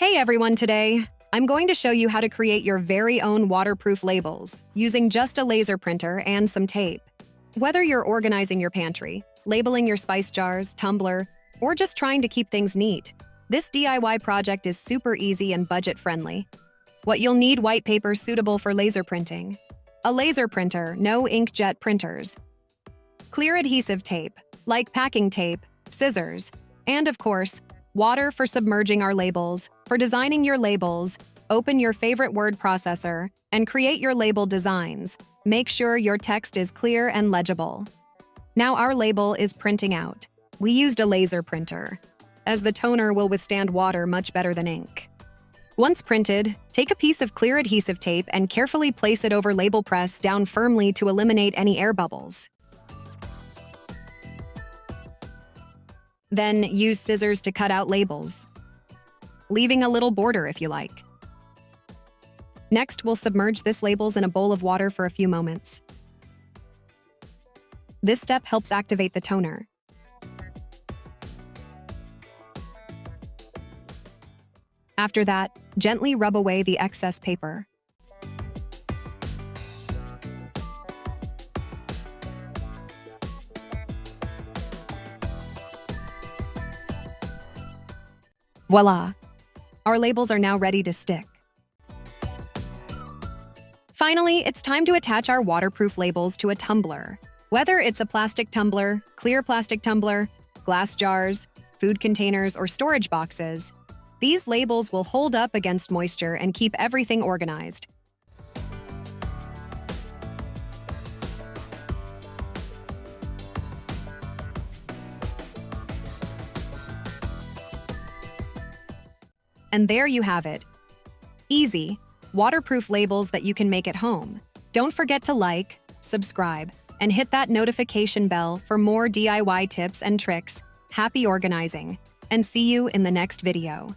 Hey everyone, today I'm going to show you how to create your very own waterproof labels using just a laser printer and some tape. Whether you're organizing your pantry, labeling your spice jars, tumbler, or just trying to keep things neat, this DIY project is super easy and budget-friendly. What you'll need: white paper suitable for laser printing, a laser printer, no inkjet printers, clear adhesive tape, like packing tape, scissors, and of course, water for submerging our labels. For designing your labels, open your favorite word processor and create your label designs. Make sure your text is clear and legible. Now our label is printing out. We used a laser printer, as the toner will withstand water much better than ink. Once printed, take a piece of clear adhesive tape and carefully place it over label. Press down firmly to eliminate any air bubbles. Then use scissors to cut out labels, leaving a little border if you like. Next, we'll submerge this labels in a bowl of water for a few moments. This step helps activate the toner. After that, gently rub away the excess paper. Voila! Our labels are now ready to stick. Finally, it's time to attach our waterproof labels to a tumbler. Whether it's a plastic tumbler, clear plastic tumbler, glass jars, food containers, or storage boxes, these labels will hold up against moisture and keep everything organized. And there you have it. Easy, waterproof labels that you can make at home. Don't forget to like, subscribe, and hit that notification bell for more DIY tips and tricks. Happy organizing, and see you in the next video.